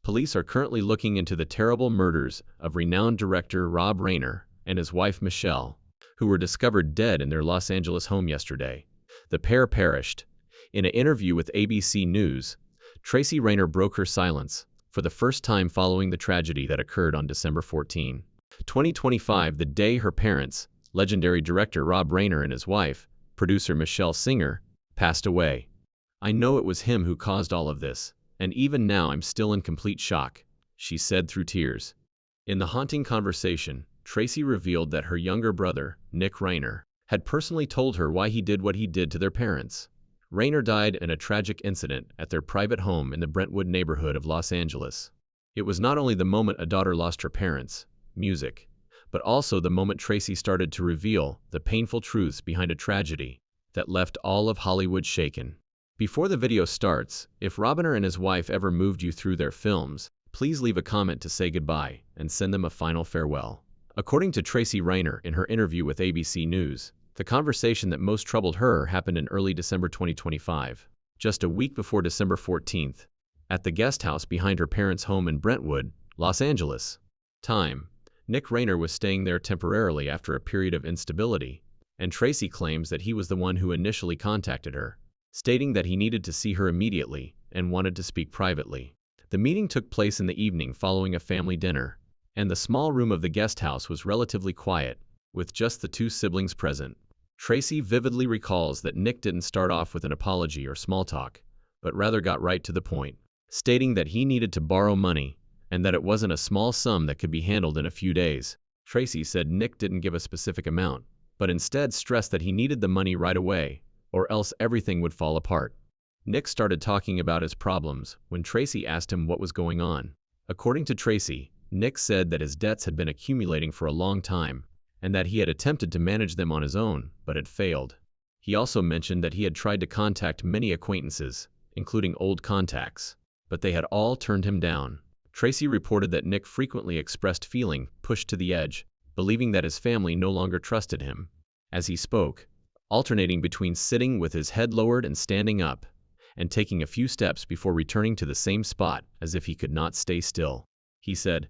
Police are currently looking into the terrible murders of renowned director Rob Reiner and his wife Michelle, who were discovered dead in their Los Angeles home yesterday. The pair perished. In an interview with ABC News, Tracy Reiner broke her silence for the first time following the tragedy that occurred on December 14, 2025, the day her parents, legendary director Rob Reiner and his wife, producer Michelle Singer, passed away. "I know it was him who caused all of this, and even now I'm still in complete shock," she said through tears. In the haunting conversation, Tracy revealed that her younger brother, Nick Reiner, had personally told her why he did what he did to their parents. Reiner died in a tragic incident at their private home in the Brentwood neighborhood of Los Angeles. It was not only the moment a daughter lost her parents, music, but also the moment Tracy started to reveal the painful truths behind a tragedy that left all of Hollywood shaken. Before the video starts, if Robiner and his wife ever moved you through their films, please leave a comment to say goodbye and send them a final farewell. According to Tracy Reiner in her interview with ABC News, the conversation that most troubled her happened in early December 2025, just a week before December 14th, at the guest house behind her parents' home in Brentwood, Los Angeles. Time: Nick Reiner was staying there temporarily after a period of instability, and Tracy claims that he was the one who initially contacted her, stating that he needed to see her immediately and wanted to speak privately. The meeting took place in the evening following a family dinner, and the small room of the guest house was relatively quiet, with just the two siblings present. Tracy vividly recalls that Nick didn't start off with an apology or small talk, but rather got right to the point, stating that he needed to borrow money and that it wasn't a small sum that could be handled in a few days. Tracy said Nick didn't give a specific amount, but instead stressed that he needed the money right away, or else everything would fall apart. Nick started talking about his problems when Tracy asked him what was going on. According to Tracy, Nick said that his debts had been accumulating for a long time, and that he had attempted to manage them on his own, but had failed. He also mentioned that he had tried to contact many acquaintances, including old contacts, but they had all turned him down. Tracy reported that Nick frequently expressed feeling pushed to the edge, believing that his family no longer trusted him. As he spoke, alternating between sitting with his head lowered and standing up, and taking a few steps before returning to the same spot as if he could not stay still. He said,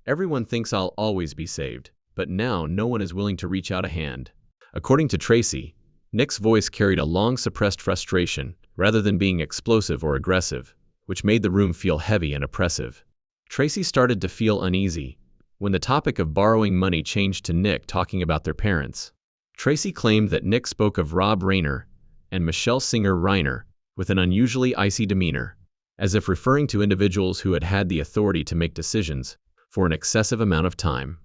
"Everyone thinks I'll always be saved, but now no one is willing to reach out a hand." According to Tracy, Nick's voice carried a long suppressed frustration rather than being explosive or aggressive, which made the room feel heavy and oppressive. Tracy started to feel uneasy when the topic of borrowing money changed to Nick talking about their parents. Tracy claimed that Nick spoke of Rob Reiner and Michelle Singer Reiner with an unusually icy demeanor, as if referring to individuals who had had the authority to make decisions for an excessive amount of time.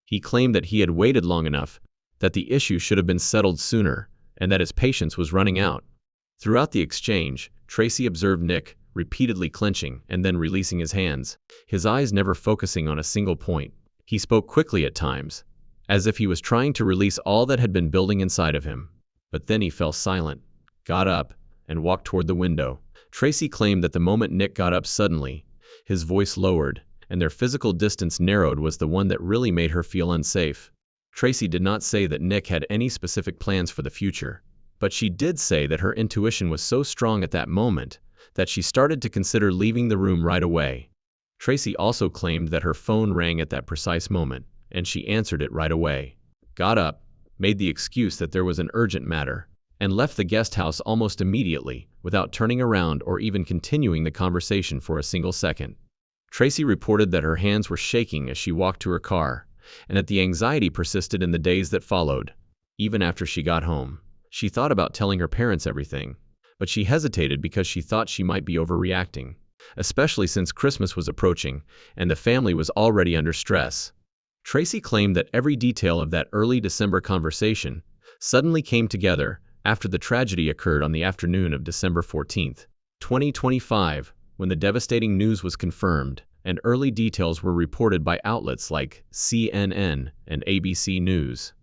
He claimed that he had waited long enough, that the issue should have been settled sooner, and that his patience was running out. Throughout the exchange, Tracy observed Nick repeatedly clenching and then releasing his hands, his eyes never focusing on a single point. He spoke quickly at times, as if he was trying to release all that had been building inside of him. But then he fell silent, got up, and walked toward the window. Tracy claimed that the moment Nick got up suddenly, his voice lowered, and their physical distance narrowed was the one that really made her feel unsafe. Tracy did not say that Nick had any specific plans for the future, but she did say that her intuition was so strong at that moment that she started to consider leaving the room right away. Tracy also claimed that her phone rang at that precise moment, and she answered it right away, got up, made the excuse that there was an urgent matter, and left the guest house almost immediately without turning around or even continuing the conversation for a single second. Tracy reported that her hands were shaking as she walked to her car, and that the anxiety persisted in the days that followed. Even after she got home, she thought about telling her parents everything, but she hesitated because she thought she might be overreacting, especially since Christmas was approaching and the family was already under stress. Tracy claimed that every detail of that early December conversation suddenly came together after the tragedy occurred on the afternoon of December 14, 2025, when the devastating news was confirmed and early details were reported by outlets like CNN and ABC News.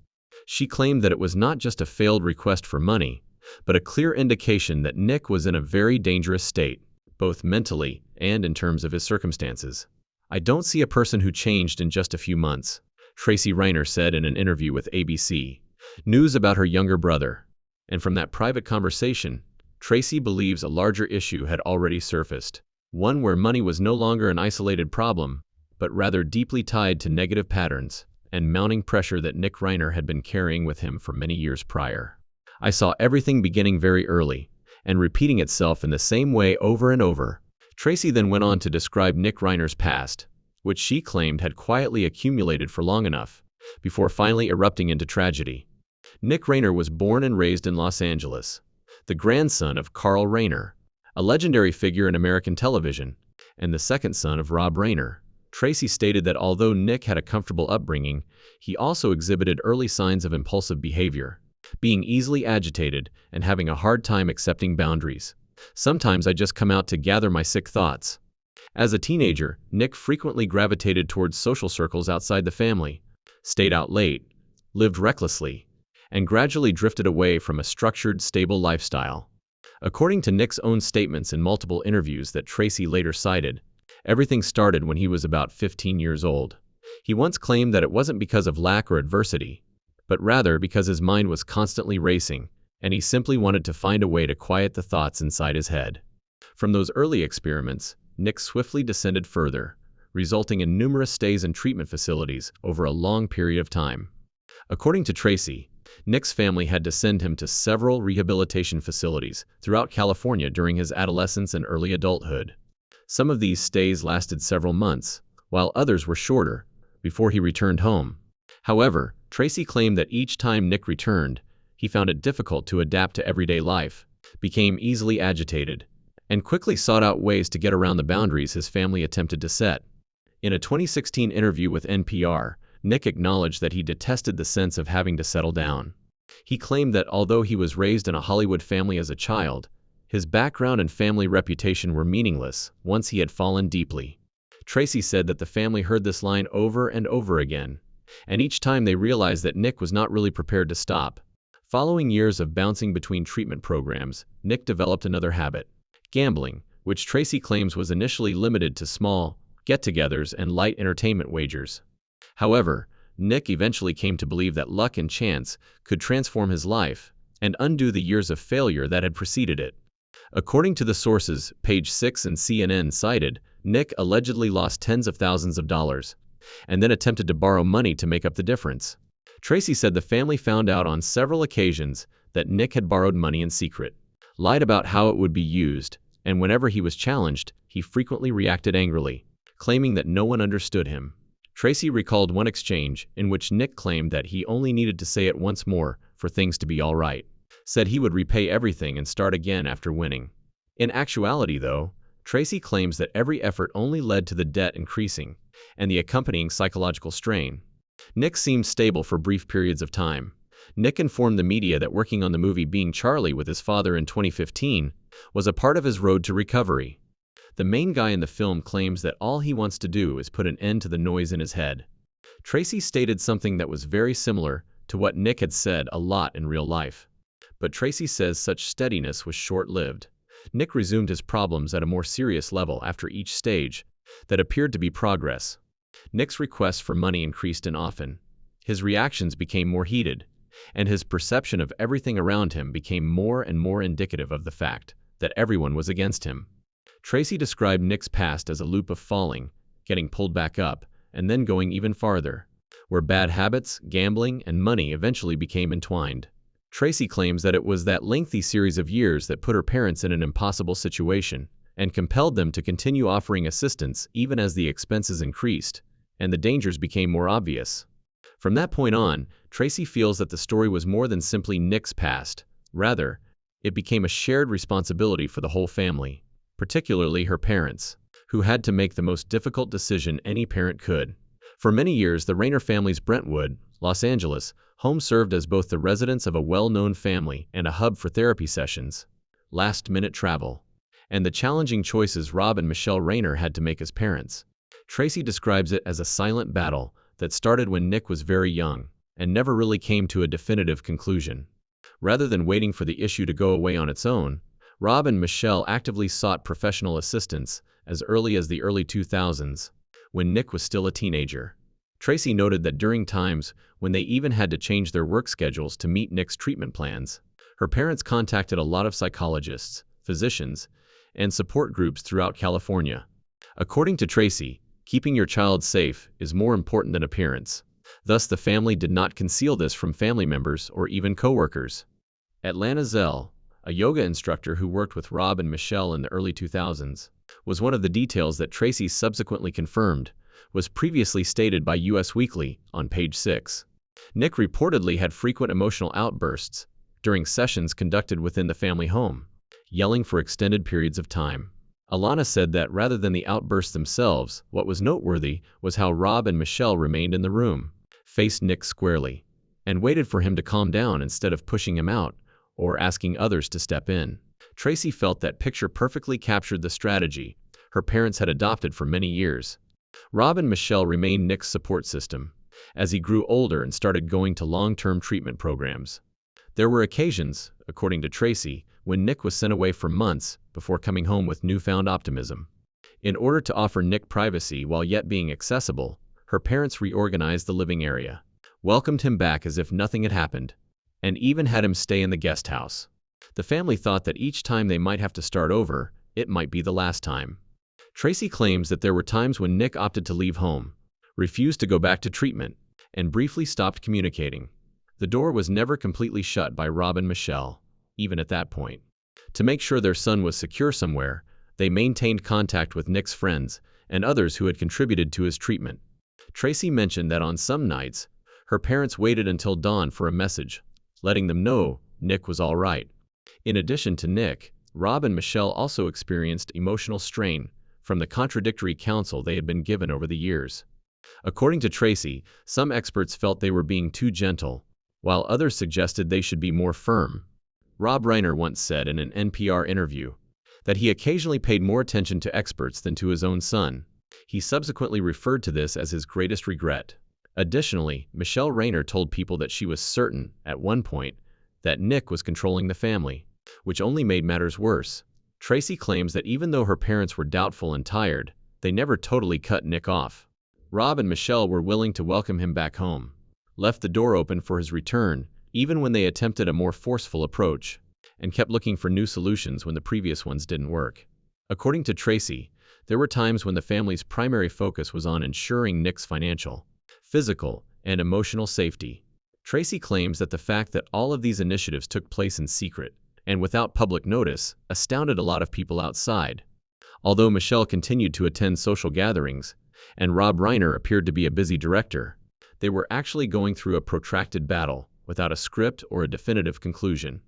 She claimed that it was not just a failed request for money, but a clear indication that Nick was in a very dangerous state, both mentally and in terms of his circumstances. "I don't see a person who changed in just a few months," Tracy Reiner said in an interview with ABC News about her younger brother. And from that private conversation, Tracy believes a larger issue had already surfaced. one where money was no longer an isolated problem, but rather deeply tied to negative patterns and mounting pressure that Nick Reiner had been carrying with him for many years prior. I saw everything beginning very early and repeating itself in the same way over and over. Tracy then went on to describe Nick Reiner's past, which she claimed had quietly accumulated for long enough before finally erupting into tragedy. Nick Reiner was born and raised in Los Angeles, the grandson of Carl Reiner, a legendary figure in American television, and the second son of Rob Reiner. Tracy stated that although Nick had a comfortable upbringing, he also exhibited early signs of impulsive behavior, being easily agitated and having a hard time accepting boundaries. "Sometimes I just come out to gather my sick thoughts." As a teenager, Nick frequently gravitated towards social circles outside the family, stayed out late, lived recklessly, and gradually drifted away from a structured, stable lifestyle. According to Nick's own statements in multiple interviews that Tracy later cited, everything started when he was about 15 years old. He once claimed that it wasn't because of lack or adversity, but rather because his mind was constantly racing, and he simply wanted to find a way to quiet the thoughts inside his head. From those early experiments, Nick swiftly descended further, resulting in numerous stays in treatment facilities over a long period of time. According to Tracy, Nick's family had to send him to several rehabilitation facilities throughout California during his adolescence and early adulthood. Some of these stays lasted several months, while others were shorter, before he returned home. However, Tracy claimed that each time Nick returned, he found it difficult to adapt to everyday life, became easily agitated, and quickly sought out ways to get around the boundaries his family attempted to set. In a 2016 interview with NPR, Nick acknowledged that he detested the sense of having to settle down. He claimed that although he was raised in a Hollywood family as a child, his background and family reputation were meaningless once he had fallen deeply. Tracy said that the family heard this line over and over again, and each time they realized that Nick was not really prepared to stop. Following years of bouncing between treatment programs, Nick developed another habit: gambling, which Tracy claims was initially limited to small get-togethers and light entertainment wagers. However, Nick eventually came to believe that luck and chance could transform his life and undo the years of failure that had preceded it. According to the sources Page 6 and CNN cited, Nick allegedly lost tens of thousands of dollars and then attempted to borrow money to make up the difference. Tracy said the family found out on several occasions that Nick had borrowed money in secret, lied about how it would be used, and whenever he was challenged, he frequently reacted angrily, claiming that no one understood him. Tracy recalled one exchange in which Nick claimed that he only needed to say it once more for things to be all right, said he would repay everything and start again after winning. In actuality, though, Tracy claims that every effort only led to the debt increasing and the accompanying psychological strain. Nick seemed stable for brief periods of time. Nick informed the media that working on the movie Being Charlie with his father in 2015 was a part of his road to recovery. The main guy in the film claims that all he wants to do is put an end to the noise in his head. Tracy stated something that was very similar to what Nick had said a lot in real life. But Tracy says such steadiness was short-lived. Nick resumed his problems at a more serious level after each stage that appeared to be progress. Nick's requests for money increased and often. His reactions became more heated, and his perception of everything around him became more and more indicative of the fact that everyone was against him. Tracy described Nick's past as a loop of falling, getting pulled back up, and then going even farther, where bad habits, gambling, and money eventually became entwined. Tracy claims that it was that lengthy series of years that put her parents in an impossible situation and compelled them to continue offering assistance even as the expenses increased and the dangers became more obvious. From that point on, Tracy feels that the story was more than simply Nick's past. Rather, it became a shared responsibility for the whole family, particularly her parents, who had to make the most difficult decision any parent could. For many years, the Reiner family's Brentwood, Los Angeles, home served as both the residence of a well-known family and a hub for therapy sessions, last-minute travel, and the challenging choices Rob and Michelle Reiner had to make as parents. Tracy describes it as a silent battle that started when Nick was very young and never really came to a definitive conclusion. Rather than waiting for the issue to go away on its own, Rob and Michelle actively sought professional assistance as early as the early 2000s, when Nick was still a teenager. Tracy noted that during times when they even had to change their work schedules to meet Nick's treatment plans, her parents contacted a lot of psychologists, physicians, and support groups throughout California. According to Tracy, keeping your child safe is more important than appearance. Thus, the family did not conceal this from family members or even coworkers. Atlanta Zell, a yoga instructor who worked with Rob and Michelle in the early 2000s, was one of the details that Tracy subsequently confirmed was previously stated by US Weekly on page 6. Nick reportedly had frequent emotional outbursts during sessions conducted within the family home, yelling for extended periods of time. Alana said that rather than the outbursts themselves, what was noteworthy was how Rob and Michelle remained in the room, faced Nick squarely, and waited for him to calm down instead of pushing him out or asking others to step in. Tracy felt that picture perfectly captured the strategy her parents had adopted for many years. Rob and Michelle remained Nick's support system as he grew older and started going to long-term treatment programs. There were occasions, according to Tracy, when Nick was sent away for months before coming home with newfound optimism. In order to offer Nick privacy while yet being accessible, her parents reorganized the living area, welcomed him back as if nothing had happened, and even had him stay in the guest house. The family thought that each time they might have to start over, it might be the last time. Tracy claims that there were times when Nick opted to leave home, refused to go back to treatment, and briefly stopped communicating. The door was never completely shut by Rob and Michelle, even at that point. To make sure their son was secure somewhere, they maintained contact with Nick's friends and others who had contributed to his treatment. Tracy mentioned that on some nights, her parents waited until dawn for a message, letting them know Nick was all right. In addition to Nick, Rob and Michelle also experienced emotional strain from the contradictory counsel they had been given over the years. According to Tracy, some experts felt they were being too gentle, while others suggested they should be more firm. Rob Reiner once said in an NPR interview that he occasionally paid more attention to experts than to his own son. He subsequently referred to this as his greatest regret. Additionally, Michelle Reiner told people that she was certain, at one point, that Nick was controlling the family, which only made matters worse. Tracy claims that even though her parents were doubtful and tired, they never totally cut Nick off. Rob and Michelle were willing to welcome him back home, left the door open for his return, even when they attempted a more forceful approach, and kept looking for new solutions when the previous ones didn't work. According to Tracy, there were times when the family's primary focus was on ensuring Nick's financial, physical, and emotional safety. Tracy claims that the fact that all of these initiatives took place in secret and without public notice astounded a lot of people outside. Although Michelle continued to attend social gatherings, and Rob Reiner appeared to be a busy director, they were actually going through a protracted battle without a script or a definitive conclusion.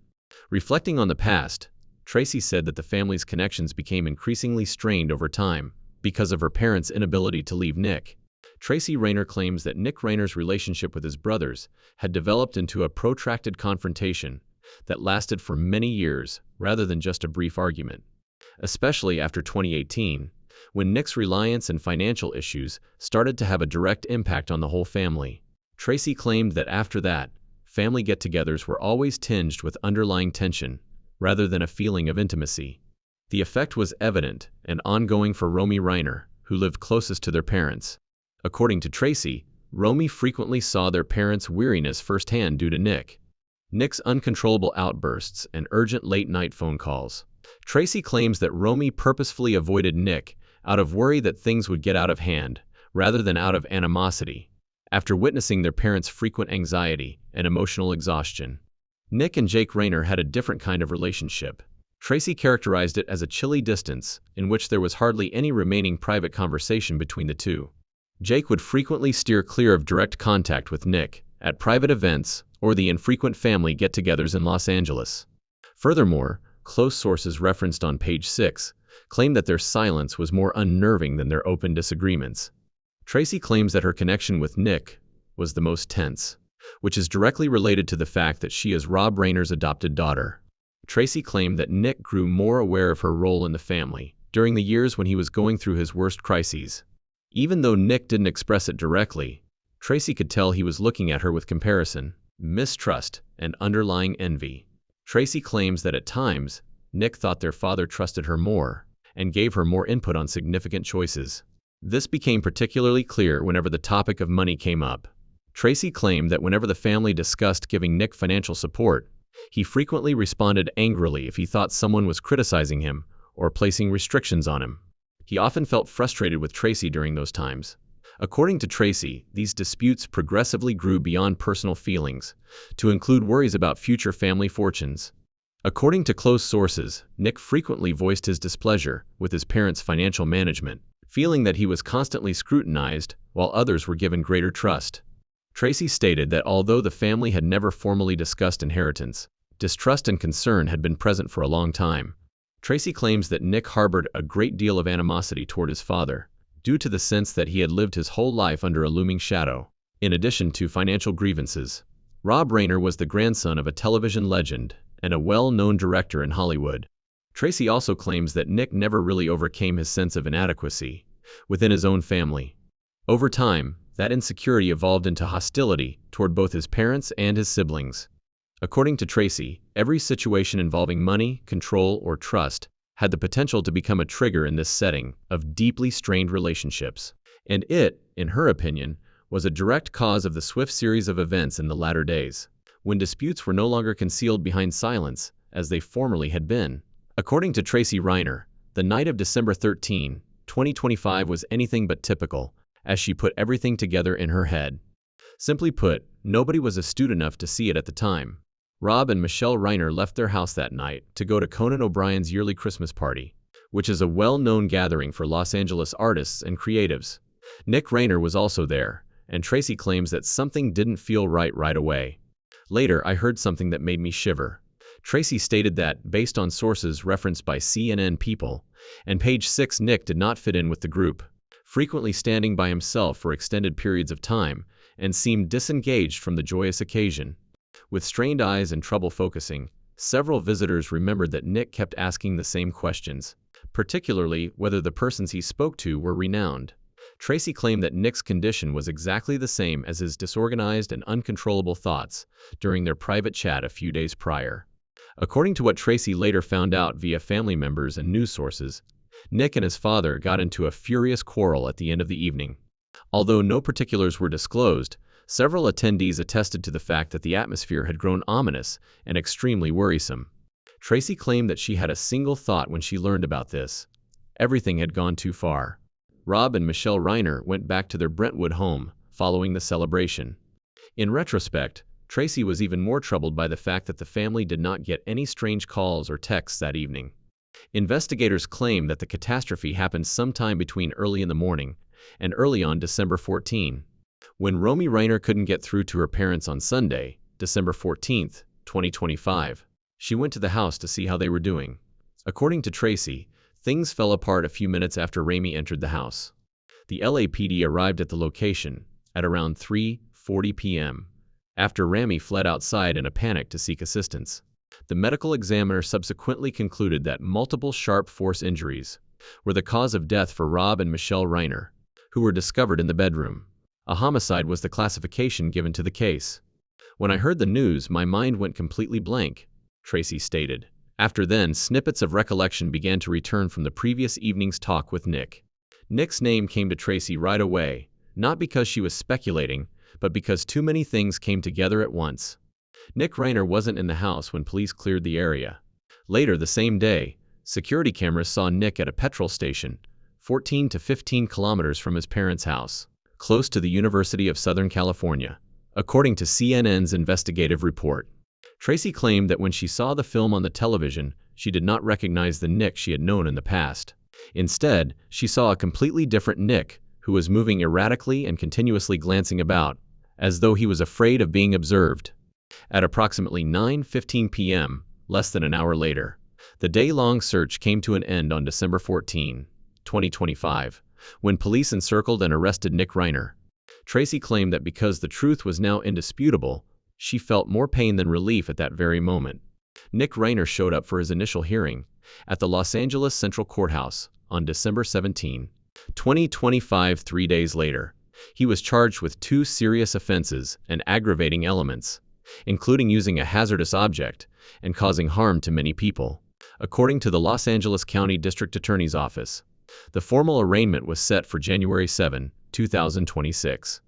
Reflecting on the past, Tracy said that the family's connections became increasingly strained over time because of her parents' inability to leave Nick. Tracy Reiner claims that Nick Reiner's relationship with his brothers had developed into a protracted confrontation that lasted for many years rather than just a brief argument, especially after 2018, when Nick's reliance and financial issues started to have a direct impact on the whole family. Tracy claimed that after that, family get-togethers were always tinged with underlying tension, rather than a feeling of intimacy. The effect was evident and ongoing for Romy Reiner, who lived closest to their parents. According to Tracy, Romy frequently saw their parents' weariness firsthand due to Nick's uncontrollable outbursts and urgent late-night phone calls. Tracy claims that Romy purposefully avoided Nick out of worry that things would get out of hand, rather than out of animosity, after witnessing their parents' frequent anxiety and emotional exhaustion. Nick and Jake Reiner had a different kind of relationship. Tracy characterized it as a chilly distance, in which there was hardly any remaining private conversation between the two. Jake would frequently steer clear of direct contact with Nick at private events or the infrequent family get-togethers in Los Angeles. Furthermore, close sources referenced on page 6 claim that their silence was more unnerving than their open disagreements. Tracy claims that her connection with Nick was the most tense, which is directly related to the fact that she is Rob Reiner's adopted daughter. Tracy claimed that Nick grew more aware of her role in the family during the years when he was going through his worst crises. Even though Nick didn't express it directly, Tracy could tell he was looking at her with comparison, mistrust, and underlying envy. Tracy claims that at times, Nick thought their father trusted her more and gave her more input on significant choices. This became particularly clear whenever the topic of money came up. Tracy claimed that whenever the family discussed giving Nick financial support, he frequently responded angrily if he thought someone was criticizing him or placing restrictions on him. He often felt frustrated with Tracy during those times. According to Tracy, these disputes progressively grew beyond personal feelings to include worries about future family fortunes. According to close sources, Nick frequently voiced his displeasure with his parents' financial management, feeling that he was constantly scrutinized while others were given greater trust. Tracy stated that although the family had never formally discussed inheritance, distrust and concern had been present for a long time. Tracy claims that Nick harbored a great deal of animosity toward his father, due to the sense that he had lived his whole life under a looming shadow. In addition to financial grievances, Rob Reiner was the grandson of a television legend and a well-known director in Hollywood. Tracy also claims that Nick never really overcame his sense of inadequacy within his own family. Over time, that insecurity evolved into hostility toward both his parents and his siblings. According to Tracy, every situation involving money, control, or trust had the potential to become a trigger in this setting of deeply strained relationships. And it, in her opinion, was a direct cause of the swift series of events in the latter days, when disputes were no longer concealed behind silence, as they formerly had been. According to Tracy Reiner, the night of December 13, 2025 was anything but typical, as she put everything together in her head. Simply put, nobody was astute enough to see it at the time. Rob and Michelle Reiner left their house that night to go to Conan O'Brien's yearly Christmas party, which is a well-known gathering for Los Angeles artists and creatives. Nick Reiner was also there, and Tracy claims that something didn't feel right away. Later, I heard something that made me shiver. Tracy stated that, based on sources referenced by CNN People and Page 6, Nick did not fit in with the group, frequently standing by himself for extended periods of time, and seemed disengaged from the joyous occasion. With strained eyes and trouble focusing, several visitors remembered that Nick kept asking the same questions, particularly whether the persons he spoke to were renowned. Tracy claimed that Nick's condition was exactly the same as his disorganized and uncontrollable thoughts during their private chat a few days prior. According to what Tracy later found out via family members and news sources, Nick and his father got into a furious quarrel at the end of the evening. Although no particulars were disclosed, several attendees attested to the fact that the atmosphere had grown ominous and extremely worrisome. Tracy claimed that she had a single thought when she learned about this: everything had gone too far. Rob and Michelle Reiner went back to their Brentwood home following the celebration. In retrospect, Tracy was even more troubled by the fact that the family did not get any strange calls or texts that evening. Investigators claim that the catastrophe happened sometime between early in the morning and early on December 14. When Romy Reiner couldn't get through to her parents on Sunday, December 14, 2025, she went to the house to see how they were doing. According to Tracy, things fell apart a few minutes after Romy entered the house. The LAPD arrived at the location at around 3:40 p.m. after Romy fled outside in a panic to seek assistance. The medical examiner subsequently concluded that multiple sharp force injuries were the cause of death for Rob and Michelle Reiner, who were discovered in the bedroom. A homicide was the classification given to the case. When I heard the news, my mind went completely blank, Tracy stated. After then, snippets of recollection began to return from the previous evening's talk with Nick. Nick's name came to Tracy right away, not because she was speculating, but because too many things came together at once. Nick Reiner wasn't in the house when police cleared the area. Later the same day, security cameras saw Nick at a petrol station, 14 to 15 kilometers from his parents' house, close to the University of Southern California, according to CNN's investigative report. Tracy claimed that when she saw the film on the television, she did not recognize the Nick she had known in the past. Instead, she saw a completely different Nick, who was moving erratically and continuously glancing about, as though he was afraid of being observed. At approximately 9:15 p.m., less than an hour later, the day-long search came to an end on December 14, 2025, when police encircled and arrested Nick Reiner. Tracy claimed that because the truth was now indisputable, she felt more pain than relief at that very moment. Nick Reiner showed up for his initial hearing at the Los Angeles Central Courthouse on December 17, 2025. 3 days later, he was charged with 2 serious offenses and aggravating elements, including using a hazardous object and causing harm to many people. According to the Los Angeles County District Attorney's Office, the formal arraignment was set for January 7, 2026.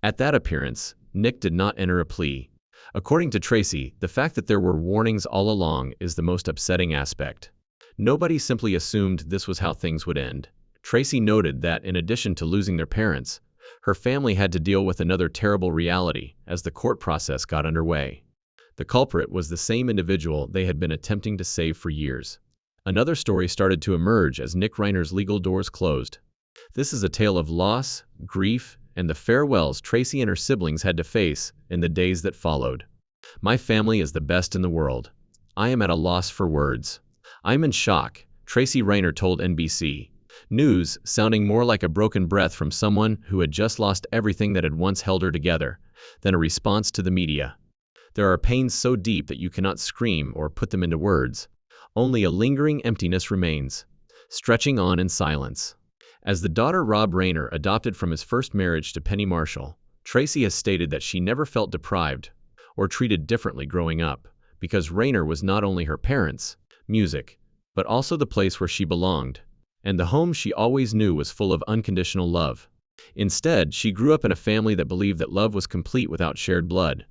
At that appearance, Nick did not enter a plea. According to Tracy, the fact that there were warnings all along is the most upsetting aspect. Nobody simply assumed this was how things would end. Tracy noted that in addition to losing their parents, her family had to deal with another terrible reality as the court process got underway. The culprit was the same individual they had been attempting to save for years. Another story started to emerge as Nick Reiner's legal doors closed. This is a tale of loss, grief, and the farewells Tracy and her siblings had to face in the days that followed. "My family is the best in the world. I am at a loss for words. I'm in shock," Tracy Reiner told NBC News, sounding more like a broken breath from someone who had just lost everything that had once held her together than a response to the media. "There are pains so deep that you cannot scream or put them into words. Only a lingering emptiness remains, stretching on in silence." As the daughter Rob Reiner adopted from his first marriage to Penny Marshall, Tracy has stated that she never felt deprived or treated differently growing up, because Reiner was not only her parents' music, but also the place where she belonged, and the home she always knew was full of unconditional love. Instead, she grew up in a family that believed that love was complete without shared blood.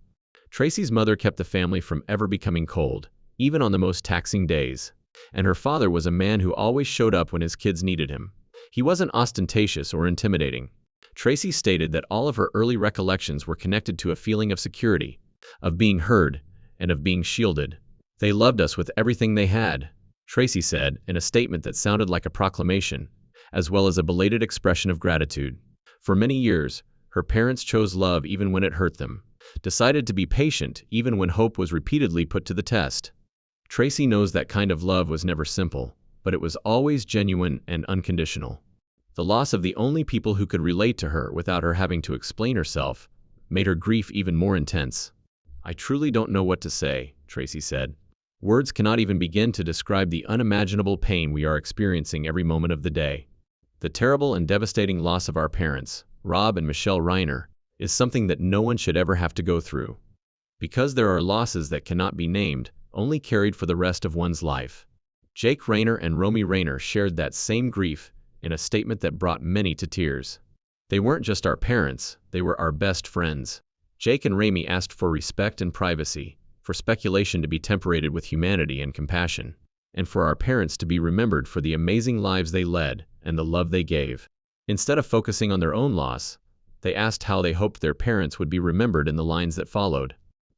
Tracy's mother kept the family from ever becoming cold, even on the most taxing days, and her father was a man who always showed up when his kids needed him. He wasn't ostentatious or intimidating. Tracy stated that all of her early recollections were connected to a feeling of security, of being heard, and of being shielded. "They loved us with everything they had," Tracy said in a statement that sounded like a proclamation, as well as a belated expression of gratitude. For many years, her parents chose love even when it hurt them, decided to be patient even when hope was repeatedly put to the test. Tracy knows that kind of love was never simple, but it was always genuine and unconditional. The loss of the only people who could relate to her without her having to explain herself made her grief even more intense. "I truly don't know what to say," Tracy said. "Words cannot even begin to describe the unimaginable pain we are experiencing every moment of the day. The terrible and devastating loss of our parents, Rob and Michelle Reiner, is something that no one should ever have to go through. Because there are losses that cannot be named, only carried for the rest of one's life." Jake Reiner and Romy Reiner shared that same grief in a statement that brought many to tears. "They weren't just our parents, they were our best friends." Jake and Romy asked for respect and privacy, for speculation to be temperated with humanity and compassion, and for our parents to be remembered for the amazing lives they led and the love they gave. Instead of focusing on their own loss, they asked how they hoped their parents would be remembered in the lines that followed.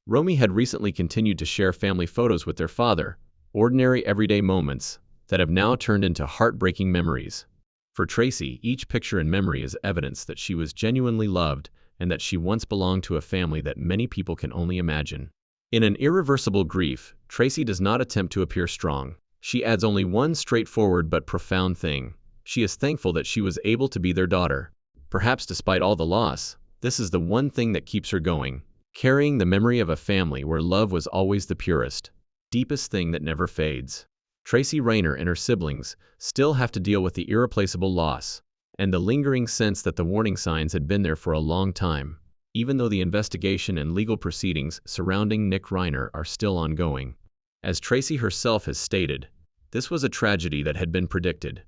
Romy had recently continued to share family photos with their father, ordinary everyday moments that have now turned into heartbreaking memories. For Tracy, each picture and memory is evidence that she was genuinely loved and that she once belonged to a family that many people can only imagine. In an irreversible grief, Tracy does not attempt to appear strong. She adds only one straightforward but profound thing. She is thankful that she was able to be their daughter. Perhaps despite all the loss, this is the one thing that keeps her going, carrying the memory of a family where love was always the purest, deepest thing that never fades. Tracy Reiner and her siblings still have to deal with the irreplaceable loss and the lingering sense that the warning signs had been there for a long time, even though the investigation and legal proceedings surrounding Nick Reiner are still ongoing. As Tracy herself has stated, this was a tragedy that had been predicted,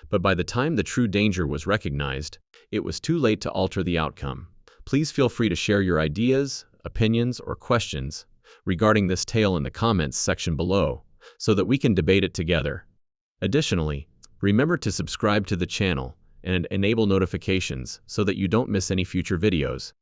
but by the time the true danger was recognized, it was too late to alter the outcome. Please feel free to share your ideas, opinions, or questions regarding this tale in the comments section below, so that we can debate it together. Additionally, remember to subscribe to the channel and enable notifications so that you don't miss any future videos.